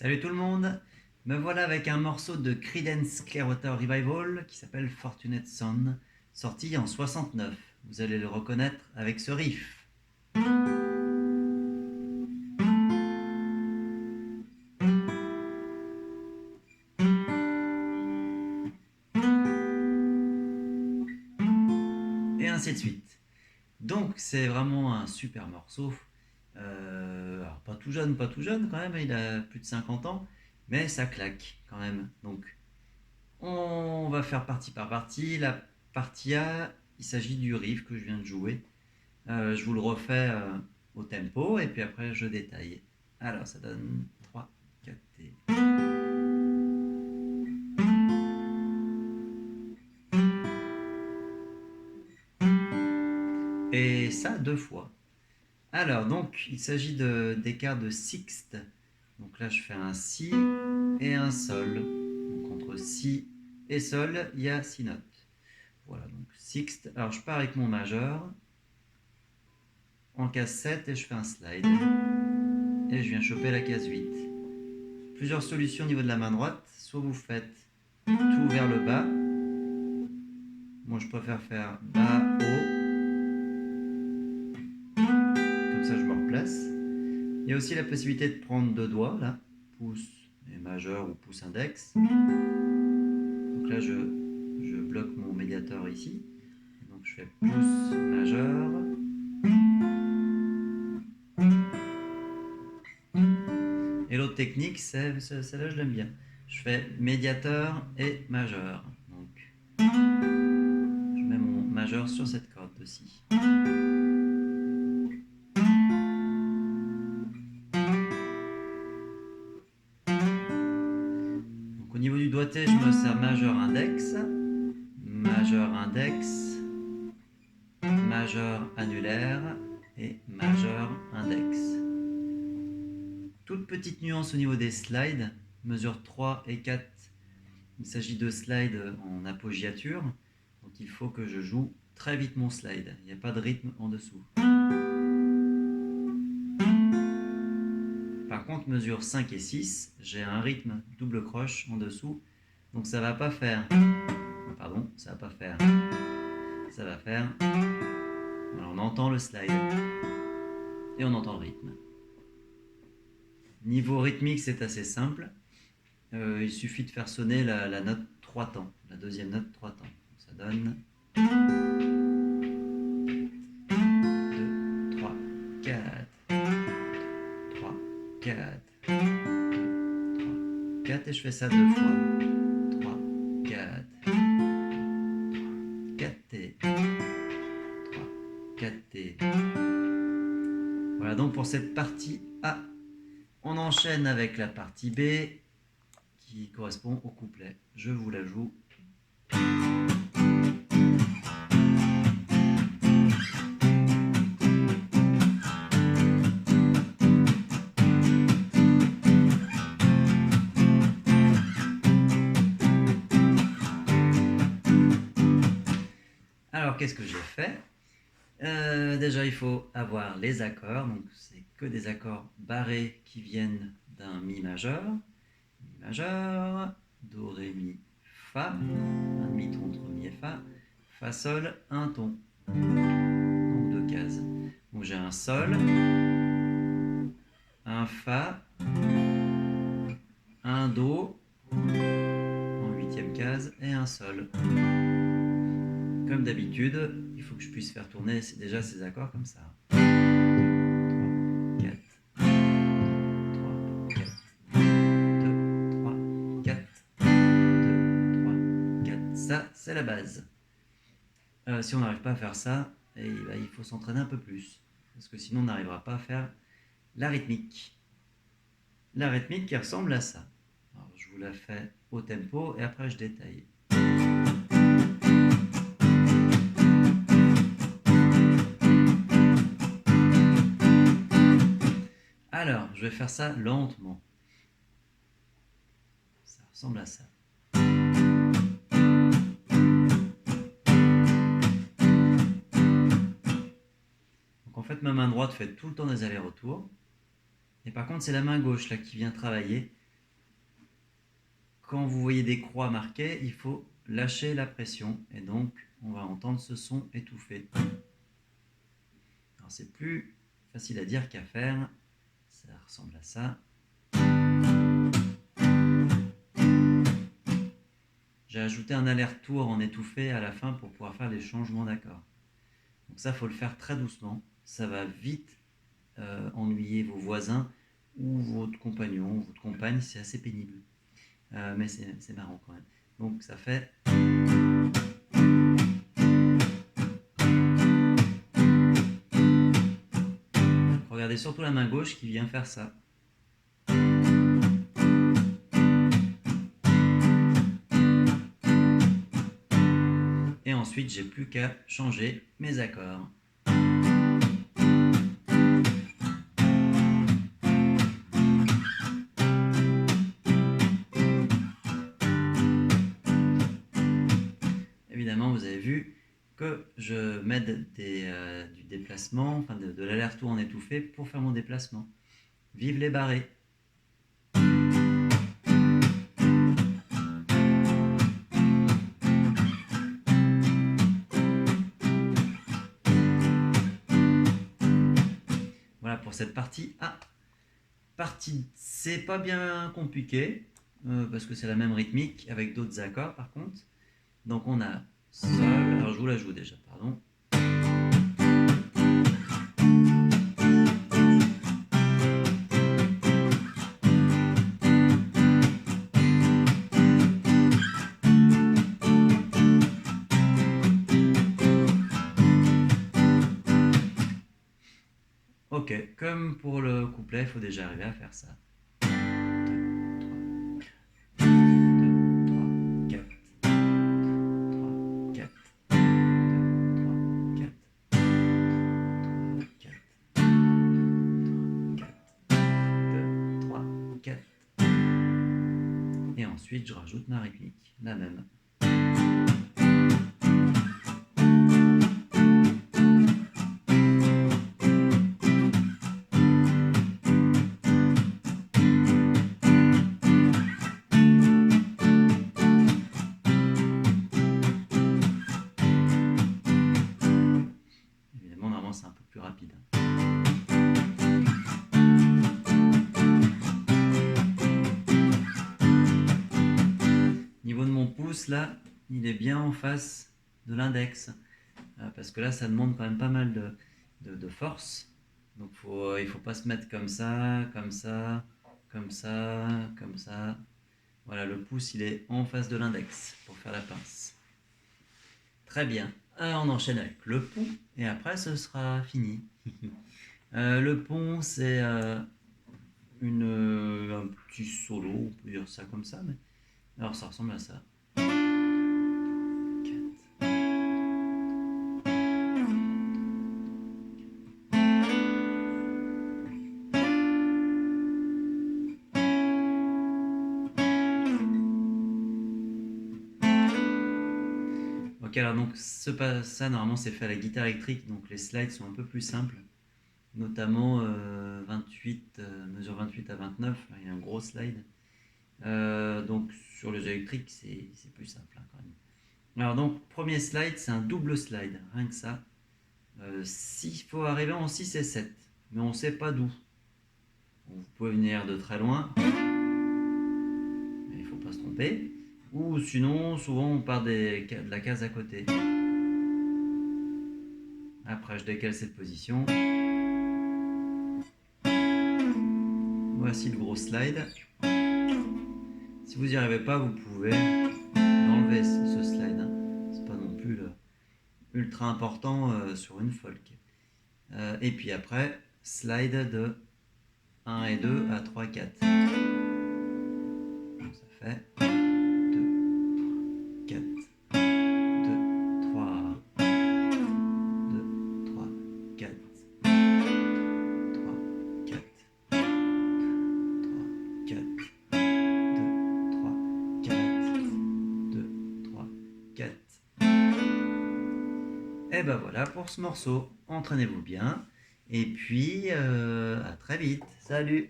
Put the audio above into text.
Salut tout le monde, me voilà avec un morceau de Creedence Clearwater Revival qui s'appelle Fortunate Son, sorti en 69. Vous allez le reconnaître avec ce riff. Et ainsi de suite. Donc c'est vraiment un super morceau. Alors pas tout jeune quand même, il a plus de 50 ans, mais ça claque quand même. Donc on va faire partie par partie. La partie A, il s'agit du riff que je viens de jouer. Je vous le refais au tempo et puis après je détaille. Alors ça donne 3, 4 T. Et ça deux fois. Alors donc il s'agit d'écarts de sixte. Donc là je fais un Si et un Sol. Donc entre Si et Sol il y a 6 notes. Voilà donc sixte. Alors je pars avec mon majeur en case 7 et je fais un slide. Et je viens choper la case 8. Plusieurs solutions au niveau de la main droite. Soit vous faites tout vers le bas. Moi je préfère faire bas, haut. Comme ça je me replace. Il y a aussi la possibilité de prendre deux doigts, là, pouce et majeur ou pouce index. Donc là je bloque mon médiateur ici. Donc je fais pouce majeur. Et l'autre technique, celle-là je l'aime bien. Je fais médiateur et majeur. Donc je mets mon majeur sur cette corde aussi. Donc au niveau du doigté, je me sers majeur index, majeur annulaire et majeur index. Toute petite nuance au niveau des slides, mesure 3 et 4. Il s'agit de slides en appoggiature, donc il faut que je joue très vite mon slide. Il n'y a pas de rythme en dessous. Par contre, mesure 5 et 6, j'ai un rythme double croche en dessous, donc ça va pas faire. Pardon, ça va pas faire. Ça va faire. Alors on entend le slide et on entend le rythme. Niveau rythmique, c'est assez simple. Il suffit de faire sonner la note 3 temps, la deuxième note 3 temps. Ça donne 2, 3, 4, 3, 4, 2, 3, 4 et je fais ça deux fois. 3, 4, 4 T, 3, 4 T. Voilà donc pour cette partie A. On enchaîne avec la partie B qui correspond au couplet. Je vous la joue. Alors qu'est-ce que j'ai fait? Déjà il faut avoir les accords, donc c'est que des accords barrés qui viennent d'un Mi majeur, Do, Ré, Mi, Fa, un demi-ton entre Mi et Fa, Sol, un ton, donc deux cases. Donc j'ai un Sol, un Fa, un Do en huitième case et un Sol. Comme d'habitude, il faut que je puisse faire tourner déjà ces accords comme ça. 3, 4, 3, 4, 2, 3, 4, 2, 3, 4. Ça, c'est la base. Si on n'arrive pas à faire ça, il faut s'entraîner un peu plus. Parce que sinon, on n'arrivera pas à faire la rythmique. La rythmique qui ressemble à ça. Alors, je vous la fais au tempo et après je détaille. Alors, je vais faire ça lentement. Ça ressemble à ça. Donc en fait, ma main droite fait tout le temps des allers-retours. Et par contre, c'est la main gauche là qui vient travailler. quand vous voyez des croix marquées, il faut lâcher la pression et donc on va entendre ce son étouffé. Alors c'est plus facile à dire qu'à faire, ça ressemble à ça. J'ai ajouté un aller-retour en étouffé à la fin pour pouvoir faire des changements d'accords. Donc ça, il faut le faire très doucement. Ça va vite ennuyer vos voisins ou votre compagnon ou votre compagne, c'est assez pénible. Mais c'est marrant quand même. Donc ça fait... Regardez surtout la main gauche qui vient faire ça. Et ensuite, j'ai plus qu'à changer mes accords. Évidemment, vous avez vu que je m'aide du déplacement, enfin de l'aller-retour en étouffé pour faire mon déplacement. Vive les barrés! Voilà pour cette partie A. Partie C, pas bien compliqué, parce que c'est la même rythmique avec d'autres accords par contre. Donc on a Sol, alors je vous la joue déjà, pardon. Ok, comme pour le couplet, il faut déjà arriver à faire ça. 4. Et ensuite, je rajoute ma rythmique, la même. Évidemment, normalement, c'est un peu plus rapide. Niveau de mon pouce, là, il est bien en face de l'index. Parce que là, ça demande quand même pas mal de force. Donc, il ne faut pas se mettre comme ça, comme ça, comme ça, comme ça. Voilà, le pouce, il est en face de l'index pour faire la pince. Très bien. On enchaîne avec le pont et après, ce sera fini. Le pont, c'est un petit solo, on peut dire ça comme ça. Mais... Alors, ça ressemble à ça. Ok, alors donc ça normalement c'est fait à la guitare électrique, donc les slides sont un peu plus simples, notamment 28, mesure 28 à 29, là, il y a un gros slide. Donc sur les électriques c'est plus simple hein, quand même. Alors donc premier slide c'est un double slide, rien que ça. S'il faut arriver en 6 et 7, mais on ne sait pas d'où. Vous pouvez venir de très loin, mais il ne faut pas se tromper. Ou sinon, souvent on part de la case à côté. Après, je décale cette position. Voici le gros slide. Si vous n'y arrivez pas, vous pouvez enlever ce slide. C'est pas non plus ultra important sur une folk. Et puis après, slide de 1 et 2 à 3, 4. Donc ça fait 2, 4, 2, 3, 2, 3, 4, 3, 4, 3, 4, 2, 3, 4, 2, 3, 4. Et ben voilà pour ce morceau. Entraînez-vous bien. Et puis, à très vite. Salut!